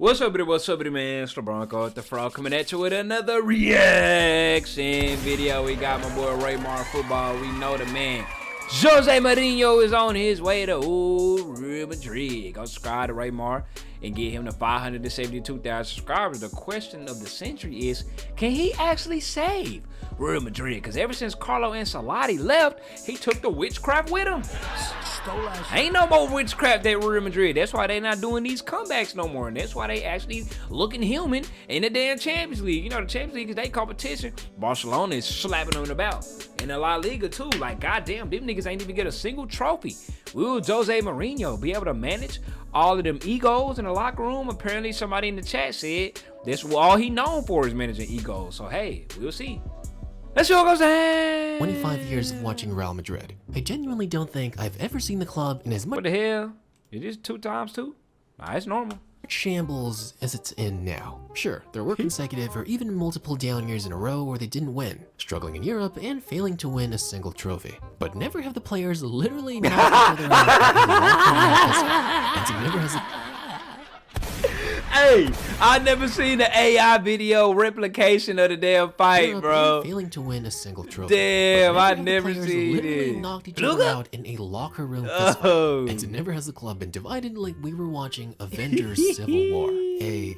What's up, man? It's the Bronco, the Frog, coming at you with another reaction video. We got my boy Raymar Football. We know the man Jose Mourinho is on his way to Real Madrid. Go subscribe to Raymar and get him to 572,000 subscribers. The question of the century is, can he actually save Real Madrid? Because ever since Carlo Ancelotti left, he took the witchcraft with him. Ain't no more witchcraft at Real Madrid. That's why they not doing these comebacks no more. And that's why they actually looking human in the damn Champions League. You know, the Champions League is their competition. Barcelona is slapping them about. In the La Liga too. Like, goddamn, them niggas ain't even get a single trophy. Will Jose Mourinho be able to manage all of them egos in the locker room? Apparently somebody in the chat said that's all he known for is managing egos. So hey, we'll see. Let's see what goes on. 25 years of watching Real Madrid. I genuinely don't think I've ever seen the club in as much What the hell? It is 2 times 2? Nah, it's normal. shambles as it's in now. Sure, there were consecutive or even multiple down years in a row where they didn't win, struggling in Europe and failing to win a single trophy. But never have the players literally knocked each other out and never has Hey, I never seen the AI video replication of the damn fight, Europe bro. Failing to win a single trophy. Damn, I the never players seen literally it. knocked each other out in a locker room fistfight. And never has the club been divided like we were watching Avengers Civil War.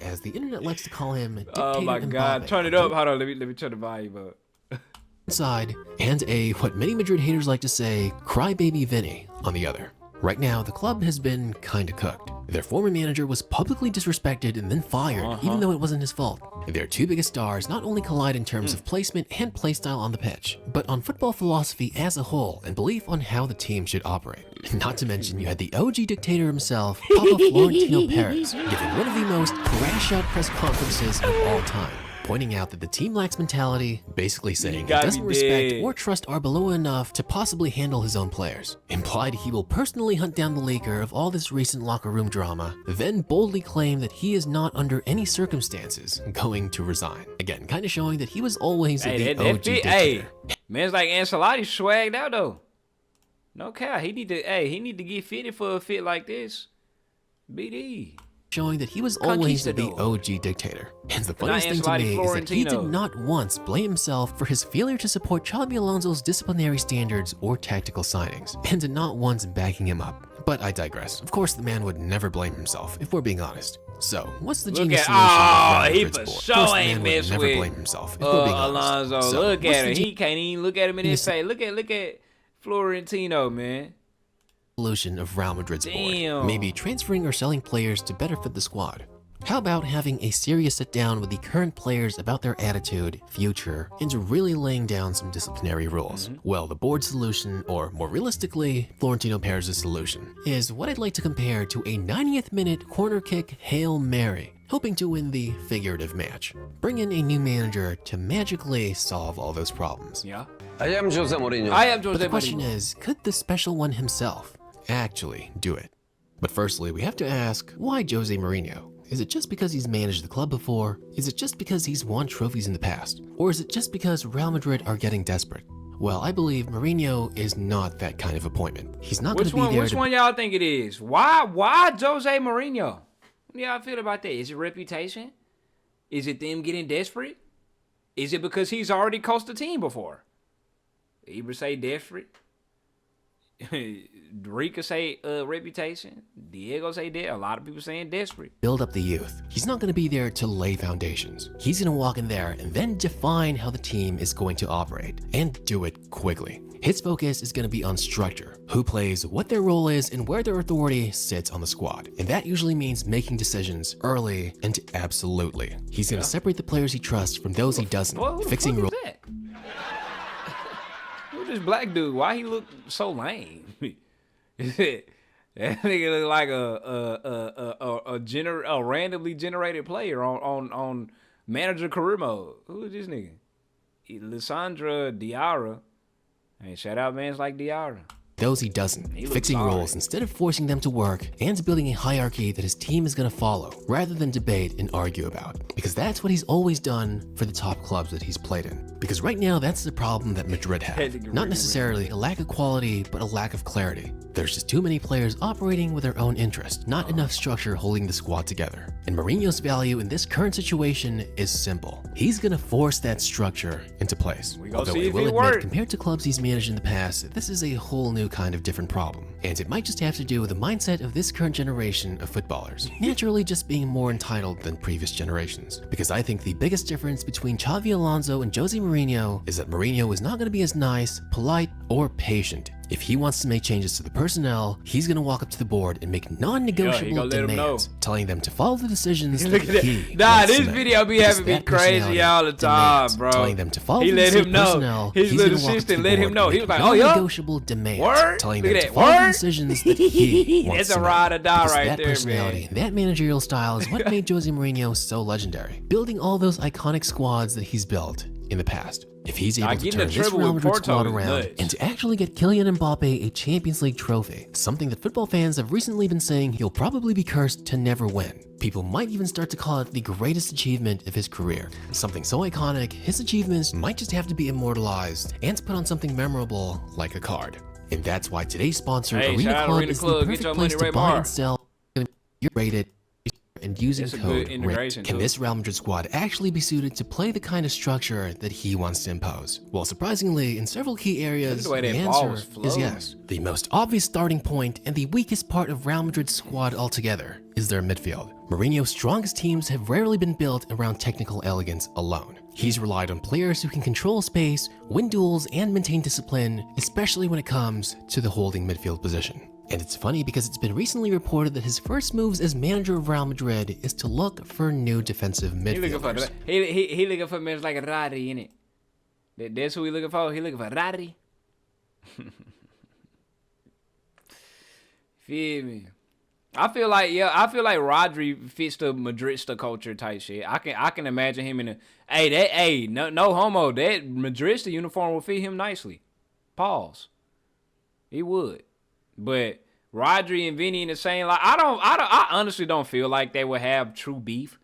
As the internet likes to call him, Dictator Oh my God, Mbappe. turn it up. Hold on, let me turn the volume up. Side, and what many Madrid haters like to say, crybaby Vinny on the other. Right now, the club has been kinda cooked. Their former manager was publicly disrespected and then fired, even though it wasn't his fault. Their two biggest stars not only collide in terms of placement and playstyle on the pitch, but on football philosophy as a whole and belief on how the team should operate. Not to mention, you had the OG dictator himself, Papa Florentino Perez, giving one of the most crash-out press conferences of all time, pointing out that the team lacks mentality, basically saying he doesn't respect or trust Arbeloa enough to possibly handle his own players. Implied he will personally hunt down the leaker of all this recent locker room drama, then boldly claim that he is not under any circumstances going to resign. Again, kind of showing that he was always the OG dictator. Hey, man's like Ancelotti swagged out though. No cap, he need to get fitted for a fit like this. BD. Showing that he was always the OG dictator. And the funniest thing to me is that he did not once blame himself for his failure to support Xabi Alonso's disciplinary standards or tactical signings, and did not once backing him up. But I digress. Of course, the man would never blame himself, if we're being honest. So, what's the genius solution? Oh, he for sure ain't mess with blame himself, if we're being honest. Alonso. So, look at him. He can't even look at him in his face. Look at Florentino, man. Solution of Real Madrid's board. Maybe transferring or selling players to better fit the squad. How about having a serious sit down with the current players about their attitude, future, and really laying down some disciplinary rules? Well, the board solution, or more realistically, Florentino Perez's solution, is what I'd like to compare to a 90th minute corner kick Hail Mary, hoping to win the figurative match. Bring in a new manager to magically solve all those problems. Yeah. I am Jose Mourinho. But the question is, could the special one himself actually do it? But firstly, we have to ask, why Jose Mourinho? Is it just because he's managed the club before? Is it just because he's won trophies in the past? Or is it just because Real Madrid are getting desperate? Well, I believe Mourinho is not that kind of appointment. He's not going to be there. Which one y'all think it is? Why Jose Mourinho? What do y'all feel about that? Is it reputation? Is it them getting desperate? Is it because he's already coached the team before? Ibra say desperate. Rika say reputation. Diego say that. A lot of people saying desperate. Build up the youth. He's not going to be there to lay foundations. He's going to walk in there and then define how the team is going to operate, and do it quickly. His focus is going to be on structure, who plays, what their role is, and where their authority sits on the squad. And that usually means making decisions early and absolutely. He's going to separate the players he trusts from those he doesn't, fixing rules. This black dude, why he look so lame? That nigga look like a randomly generated player on manager career mode. Who is this nigga? Lissandra Diarra. Hey, shout out mans like Diarra. those he doesn't, fixing roles instead of forcing them to work, and building a hierarchy that his team is going to follow, rather than debate and argue about. Because that's what he's always done for the top clubs that he's played in. Because right now, that's the problem that Madrid have. Not necessarily a lack of quality, but a lack of clarity. There's just too many players operating with their own interest, not enough structure holding the squad together. And Mourinho's value in this current situation is simple. He's going to force that structure into place. Although I will admit, compared to clubs he's managed in the past, this is a whole new kind of different problem. And it might just have to do with the mindset of this current generation of footballers, naturally just being more entitled than previous generations. Because I think the biggest difference between Xavi Alonso and Jose Mourinho is that Mourinho is not going to be as nice, polite, or patient. If he wants to make changes to the personnel, he's going to walk up to the board and make non-negotiable demands, telling them to follow the decisions that he wants to make. Video be having me crazy all the time, bro. Telling them to follow he the let him know. Personnel, his little assistant let him know. He was like, oh, yeah. Non-negotiable demands, telling them to follow the decisions that he wants It's to a make. ride or die Because right that there, personality man. and that managerial style is what made Jose Mourinho so legendary, building all those iconic squads that he's built in the past. If he's able to turn this Real Madrid squad around and to actually get Kylian Mbappe a Champions League trophy, something that football fans have recently been saying he'll probably be cursed to never win. People might even start to call it the greatest achievement of his career. Something so iconic, his achievements might just have to be immortalized and put on something memorable like a card. And that's why today's sponsor, Arena Club, is the perfect place to buy and sell your rated and using code RIT. Can this Real Madrid squad actually be suited to play the kind of structure that he wants to impose? Well, surprisingly, in several key areas, the answer is yes. The most obvious starting point and the weakest part of Real Madrid's squad altogether is their midfield. Mourinho's strongest teams have rarely been built around technical elegance alone. He's relied on players who can control space, win duels, and maintain discipline, especially when it comes to the holding midfield position. And it's funny because it's been recently reported that his first moves as manager of Real Madrid is to look for new defensive midfielders. He looking for men like a Rari, innit? That's who he looking for? He looking for Rari? Feel me? I feel like Rodri fits the Madridista culture type shit. I can imagine him in a no homo. That Madridista uniform will fit him nicely. Pause. He would. But Rodri and Vinny in the same, like, I honestly don't feel like they would have true beef.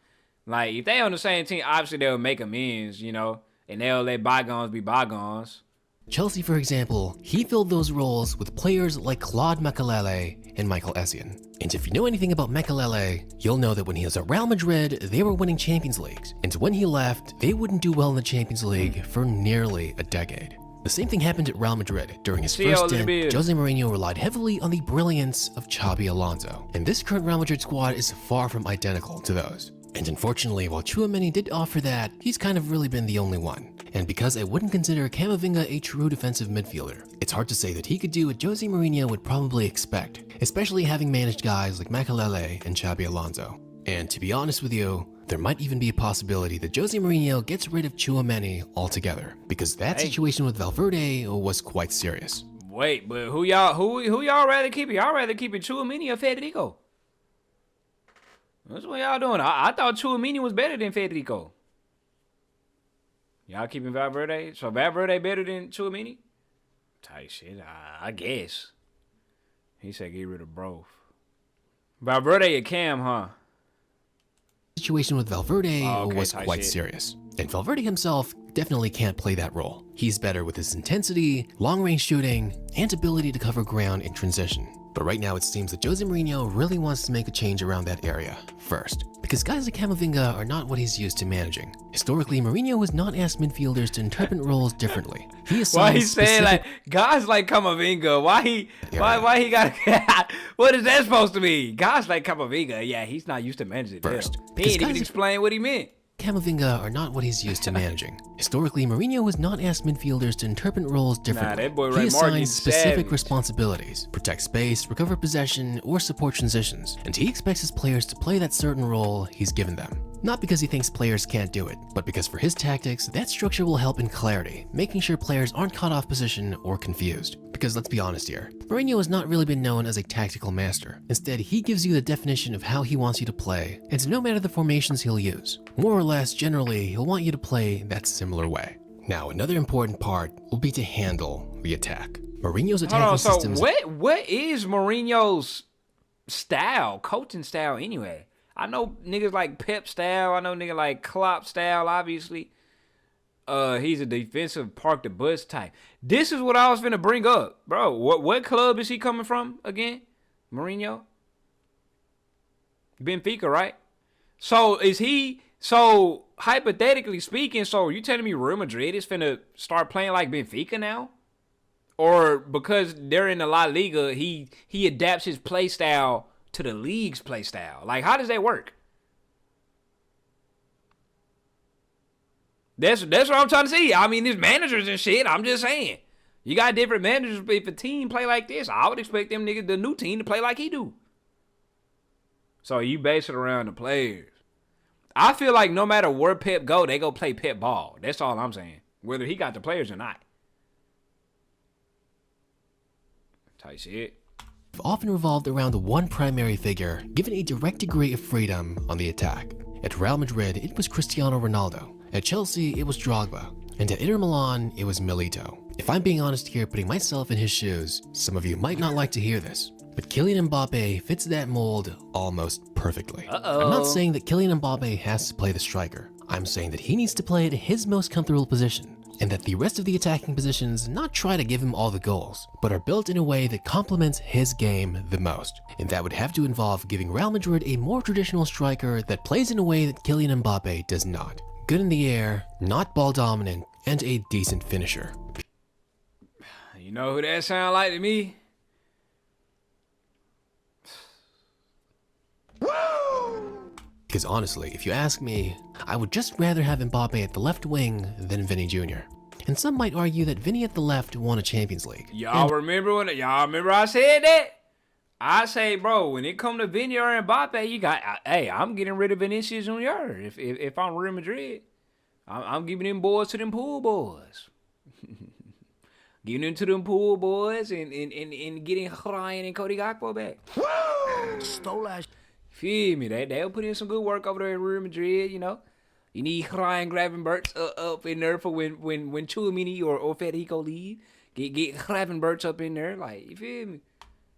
Like, if they on the same team, obviously they'll make amends, you know, and they'll let bygones be bygones. Chelsea, for example, he filled those roles with players like Claude Makelele and Michael Essien. And if you know anything about Makelele, you'll know that when he was at Real Madrid, they were winning Champions Leagues. And when he left, they wouldn't do well in the Champions League for nearly a decade. The same thing happened at Real Madrid. During his first stint, Jose Mourinho relied heavily on the brilliance of Xabi Alonso. And this current Real Madrid squad is far from identical to those. And unfortunately, while Tchouaméni did offer that, he's kind of really been the only one. And because I wouldn't consider Camavinga a true defensive midfielder, it's hard to say that he could do what Jose Mourinho would probably expect, especially having managed guys like Makelele and Xabi Alonso. And to be honest with you, there might even be a possibility that Jose Mourinho gets rid of Tchouaméni altogether, because that situation with Valverde was quite serious. Wait, but who y'all rather keep? Y'all rather keep Tchouaméni or Federico? That's what y'all doing. I thought Tchouaméni was better than Federico. Y'all keeping Valverde? So Valverde better than Tchouaméni? Tight shit, I guess. He said get rid of both. Valverde a Cam, huh? Situation with Valverde was quite serious. And Valverde himself definitely can't play that role. He's better with his intensity, long-range shooting, and ability to cover ground in transition. But right now it seems that Jose Mourinho really wants to make a change around that area first. Because guys like Camavinga are not what he's used to managing. Historically, Mourinho has not asked midfielders to interpret roles differently. He assigns why he's saying like guys like Camavinga? Why he got? What is that supposed to mean? Guys like Camavinga, yeah, he's not used to managing first. He didn't even explain what he meant. Camavinga are not what he's used to managing. Historically, Mourinho has not asked midfielders to interpret roles differently. He assigns specific responsibilities: protect space, recover possession, or support transitions. And he expects his players to play that certain role he's given them. Not because he thinks players can't do it, but because for his tactics, that structure will help in clarity, making sure players aren't caught off position or confused. Because let's be honest here, Mourinho has not really been known as a tactical master. Instead, he gives you the definition of how he wants you to play, and no matter the formations he'll use. More or less, generally, he'll want you to play that similar way. Now, another important part will be to handle the attack. Mourinho's Hold attacking on, so systems. what is Mourinho's style, coaching style anyway? I know niggas like Pep style. I know niggas like Klopp style, obviously. He's a defensive park the bus type. This is what I was finna bring up. Bro, what club is he coming from again? Mourinho? Benfica, right? So hypothetically speaking, so you telling me Real Madrid is finna start playing like Benfica now? Or because they're in the La Liga, he adapts his play style to the league's play style? Like, how does that work? That's what I'm trying to see. I mean, there's managers and shit. I'm just saying. You got different managers, but if a team play like this, I would expect them niggas, the new team, to play like he do. So you base it around the players. I feel like no matter where Pep go, they go play Pep ball. That's all I'm saying. Whether he got the players or not. Tight shit. Often revolved around the one primary figure, given a direct degree of freedom on the attack. At Real Madrid, it was Cristiano Ronaldo. At Chelsea, it was Drogba. And at Inter Milan, it was Milito. If I'm being honest here, putting myself in his shoes, some of you might not like to hear this, but Kylian Mbappe fits that mold almost perfectly. I'm not saying that Kylian Mbappe has to play the striker. I'm saying that he needs to play at his most comfortable position, and that the rest of the attacking positions not try to give him all the goals, but are built in a way that complements his game the most. And that would have to involve giving Real Madrid a more traditional striker that plays in a way that Kylian Mbappe does not. Good in the air, not ball dominant, and a decent finisher. You know who that sound like to me? Because honestly, if you ask me, I would just rather have Mbappe at the left wing than Vinny Jr. And some might argue that Vinny at the left won a Champions League. Y'all remember I said that? I say, bro, when it come to Vinny or Mbappe, you got, hey, I'm getting rid of Vinicius Jr. If I'm Real Madrid, I'm giving them boys to them pool boys. Giving them to them pool boys and getting Ryan and Cody Gakpo back. Woo! Stole that. Feel me? They'll put in some good work over there in Real Madrid, you know. You need Ryan Gravenberch up in there for when Chouamini or Federico leave. Get Gravenberch up in there, like, you feel me?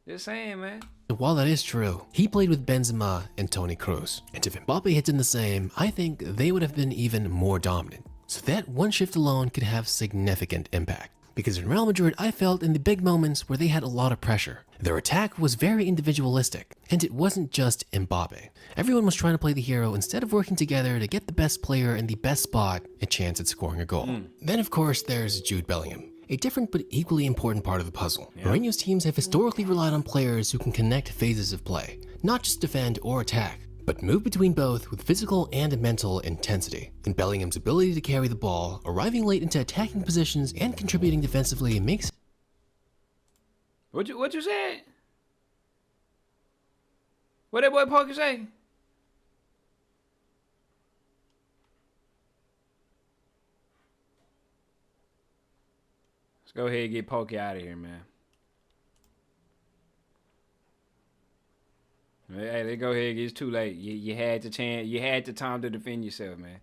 Just saying, man. While that is true, he played with Benzema and Toni Kroos. And if Mbappe had done the same, I think they would have been even more dominant. So that one shift alone could have significant impact. Because in Real Madrid, I felt in the big moments where they had a lot of pressure, their attack was very individualistic. And it wasn't just Mbappe. Everyone was trying to play the hero instead of working together to get the best player in the best spot a chance at scoring a goal. Then of course there's Jude Bellingham. A different but equally important part of the puzzle. Yeah. Mourinho's teams have historically relied on players who can connect phases of play, not just defend or attack, but move between both with physical and mental intensity. And Bellingham's ability to carry the ball, arriving late into attacking positions, and contributing defensively makes... What you said? What that boy Parker say? Go ahead and get Pokey out of here, man. Hey, let's go ahead. It's too late. You had the chance. You had the time to defend yourself, man.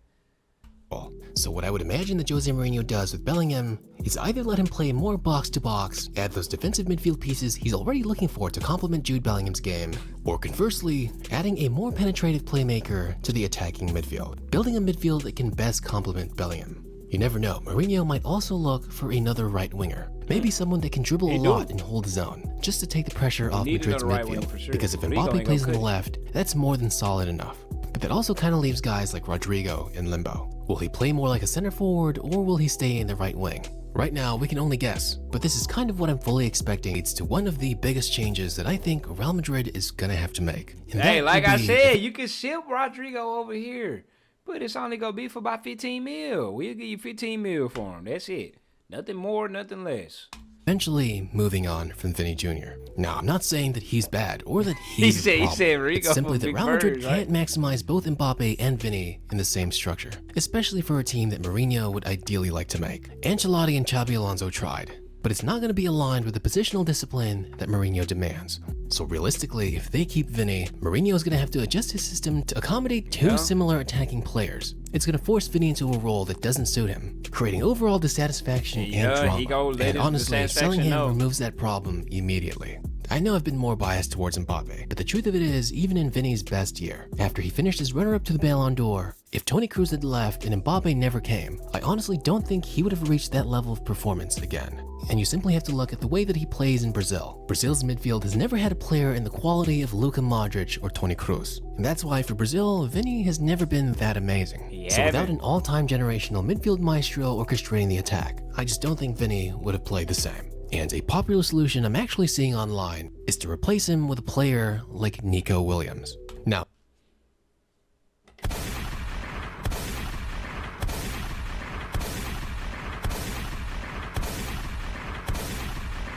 So what I would imagine that Jose Mourinho does with Bellingham is either let him play more box-to-box, add those defensive midfield pieces he's already looking for to complement Jude Bellingham's game, or conversely, adding a more penetrative playmaker to the attacking midfield, building a midfield that can best complement Bellingham. You never know, Mourinho might also look for another right winger. Maybe someone that can dribble a lot and hold his own, just to take the pressure off Madrid's midfield. Sure. Because if Mbappe plays on the left, that's more than solid enough. But that also kind of leaves guys like Rodrigo in limbo. Will he play more like a center forward, or will he stay in the right wing? Right now, we can only guess, but this is kind of what I'm fully expecting. It's to one of the biggest changes that I think Real Madrid is gonna have to make. And hey, like I said, you can ship Rodrigo over here. But it's only gonna be for about 15 mil. We'll give you 15 mil for him. That's it. Nothing more, nothing less. Eventually moving on from Vinny Jr. Now, I'm not saying that he's bad or that he's he said Rigo. It's simply that Real Madrid can't maximize both Mbappe and Vinny in the same structure, especially for a team that Mourinho would ideally like to make. Ancelotti and Xabi Alonso tried, but it's not going to be aligned with the positional discipline that Mourinho demands. So realistically, if they keep Vinny, Mourinho is going to have to adjust his system to accommodate two similar attacking players. It's going to force Vinny into a role that doesn't suit him, creating overall dissatisfaction and drama. And honestly, selling him removes that problem immediately. I know I've been more biased towards Mbappe, but the truth of it is, even in Vinny's best year, after he finished as runner-up to the Ballon d'Or, if Toni Kroos had left and Mbappe never came, I honestly don't think he would have reached that level of performance again. And you simply have to look at the way that he plays in Brazil. Brazil's midfield has never had a player in the quality of Luka Modric or Toni Kroos. And that's why for Brazil, Vinny has never been that amazing. So without an all-time generational midfield maestro orchestrating the attack, I just don't think Vinny would have played the same. And a popular solution I'm actually seeing online is to replace him with a player like Nico Williams. Now,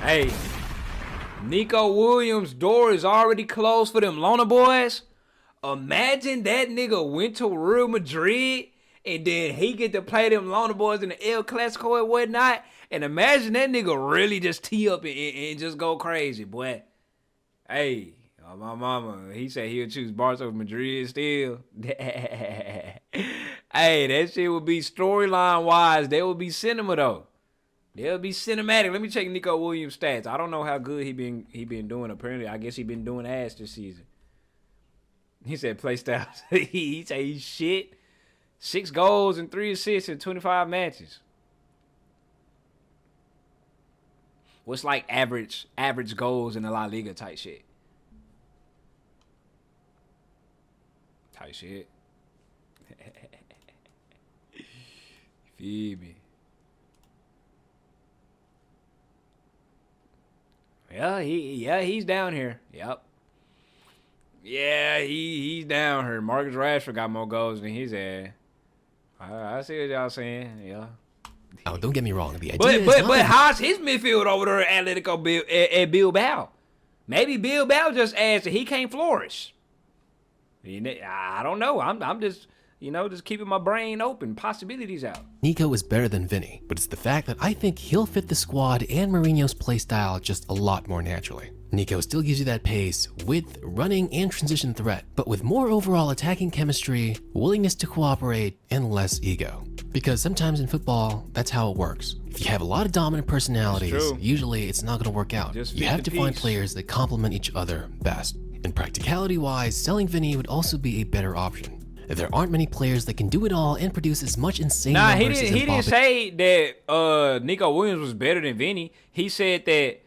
hey, Nico Williams' door is already closed for them Lona boys. Imagine that nigga went to Real Madrid and then he get to play them Lona boys in the El Clasico and whatnot. And imagine that nigga really just tee up and just go crazy, boy. Hey, my mama, he said he'll choose Barca over Madrid still. Hey, that shit would be storyline-wise. That would be cinema, though. They'll be cinematic. Let me check Nico Williams' stats. I don't know how good he been doing. Apparently, I guess he been doing ass this season. He said play styles. He said he's shit. 6 goals and 3 assists in 25 matches. What's like average goals in the La Liga type shit? Feel me? Yeah, he's down here. Yep. Yeah, he's down here. Marcus Rashford got more goals than his ass. I see what y'all saying. Yeah. Oh, don't get me wrong. The idea but how's his midfield over there at Atletico at Bilbao? Maybe Bilbao just asked that he can't flourish. I don't know. I'm just just keeping my brain open, possibilities out. Nico is better than Vinny, but it's the fact that I think he'll fit the squad and Mourinho's playstyle just a lot more naturally. Nico still gives you that pace, width, running, and transition threat, but with more overall attacking chemistry, willingness to cooperate, and less ego. Because sometimes in football, that's how it works. If you have a lot of dominant personalities, usually it's not going to work out. You have to find players that complement each other best. And practicality-wise, selling Vinny would also be a better option. There aren't many players that can do it all and produce as much insane numbers as Mbappe. He didn't say that Nico Williams was better than Vinny. He said that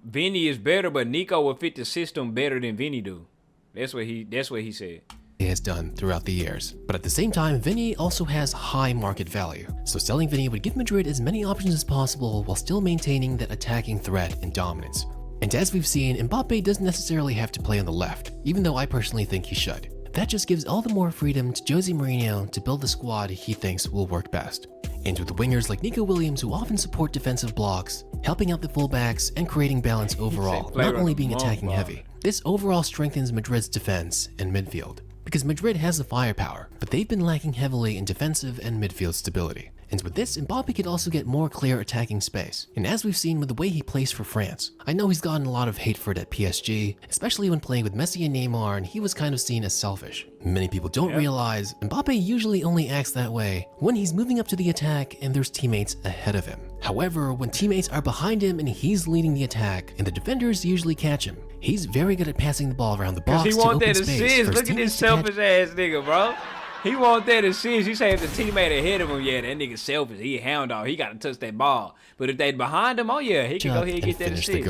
Vinny is better, but Nico will fit the system better than Vinny do. That's what he said. He has done throughout the years. But at the same time, Vinny also has high market value. So selling Vinny would give Madrid as many options as possible while still maintaining that attacking threat and dominance. And as we've seen, Mbappe doesn't necessarily have to play on the left, even though I personally think he should. That just gives all the more freedom to Jose Mourinho to build the squad he thinks will work best. And with wingers like Nico Williams who often support defensive blocks, helping out the fullbacks and creating balance overall, not only being attacking heavy. This overall strengthens Madrid's defense and midfield. Because Madrid has the firepower, but they've been lacking heavily in defensive and midfield stability. And with this, Mbappe could also get more clear attacking space. And as we've seen with the way he plays for France, I know he's gotten a lot of hate for it at PSG, especially when playing with Messi and Neymar, and he was kind of seen as selfish. Many people don't realize Mbappe usually only acts that way when he's moving up to the attack and there's teammates ahead of him. However, when teammates are behind him and he's leading the attack and the defenders usually catch him, he's very good at passing the ball around the box to open space. Look at this selfish ass nigga, bro. He want that assist. You say if the teammate ahead of him, yeah, that nigga selfish. He a hound dog. He got to touch that ball. But if they behind him, oh yeah, he can go ahead and get that assist.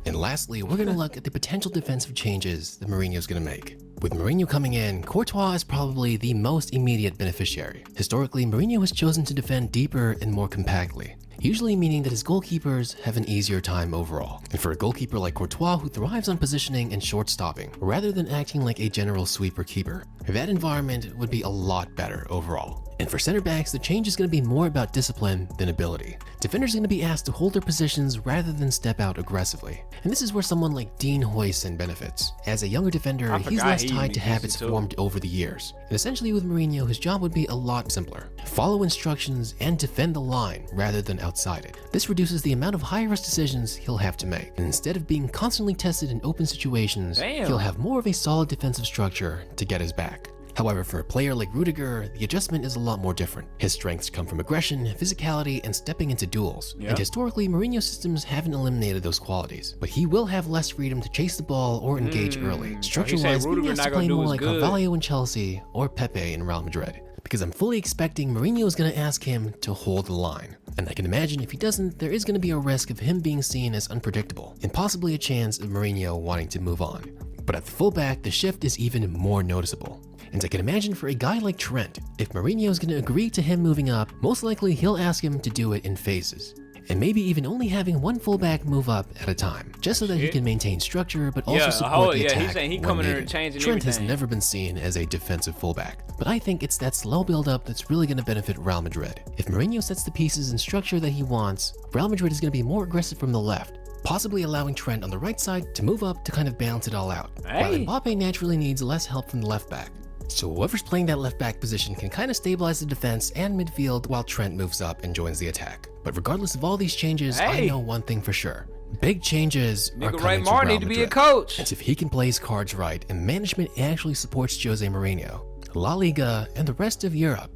And lastly, we're going to look at the potential defensive changes that Mourinho's going to make. With Mourinho coming in, Courtois is probably the most immediate beneficiary. Historically, Mourinho has chosen to defend deeper and more compactly, usually meaning that his goalkeepers have an easier time overall. And for a goalkeeper like Courtois who thrives on positioning and short stopping, rather than acting like a general sweeper keeper, that environment would be a lot better overall. And for center backs, the change is going to be more about discipline than ability. Defenders are going to be asked to hold their positions rather than step out aggressively. And this is where someone like Dean Huijsen benefits. As a younger defender, he's less tied to habits formed over the years. And essentially with Mourinho, his job would be a lot simpler. follow instructions, and defend the line rather than outside it. This reduces the amount of high-risk decisions he'll have to make. And instead of being constantly tested in open situations, he'll have more of a solid defensive structure to get his back. However, for a player like Rudiger, the adjustment is a lot more different. His strengths come from aggression, physicality, and stepping into duels. And historically, Mourinho's systems haven't eliminated those qualities, but he will have less freedom to chase the ball or engage early. Structure-wise, he has to play more like Carvalho in Chelsea or Pepe in Real Madrid, because I'm fully expecting Mourinho is going to ask him to hold the line. And I can imagine if he doesn't, there is going to be a risk of him being seen as unpredictable, and possibly a chance of Mourinho wanting to move on. But at the fullback, the shift is even more noticeable. And I can imagine for a guy like Trent, if Mourinho is going to agree to him moving up, most likely he'll ask him to do it in phases. And maybe even only having one fullback move up at a time, just so that he can maintain structure but also support the attack. He's saying he coming in and changing Trent everything. has never been seen as a defensive fullback, but I think it's that slow build-up that's really going to benefit Real Madrid. If Mourinho sets the pieces and structure that he wants, Real Madrid is going to be more aggressive from the left, possibly allowing Trent on the right side to move up to kind of balance it all out, while Mbappe naturally needs less help from the left back. So whoever's playing that left back position can kind of stabilize the defense and midfield while Trent moves up and joins the attack. But regardless of all these changes, I know one thing for sure. Big changes are coming to Real Madrid. Need to be a coach. And if he can play his cards right and management actually supports Jose Mourinho, La Liga and the rest of Europe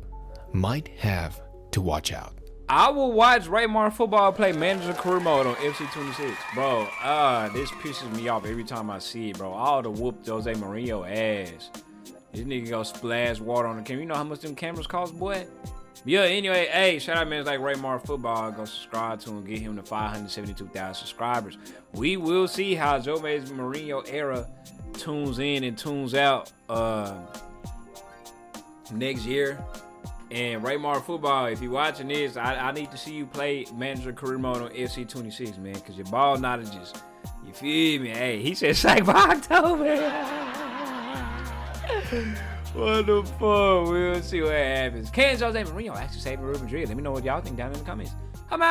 might have to watch out. I will watch Raymar Football play manager career mode on FC26. Bro, this pisses me off every time I see it, bro. All the whoop Jose Mourinho ass. This nigga go splash water on the camera. You know how much them cameras cost, boy? Yeah, anyway, hey, shout out man like Raymar Football. Go subscribe to him, get him to 572,000 subscribers. We will see how Jose Mourinho era tunes in and tunes out next year. And Raymar Football, if you're watching this, I need to see you play manager career mode on FC26, man, because your ball knowledge is, you feel me? Hey, he said sack by October. What the fuck? We'll see what happens. Can Jose Mourinho actually save Real Madrid? Let me know what y'all think down in the comments. Come on!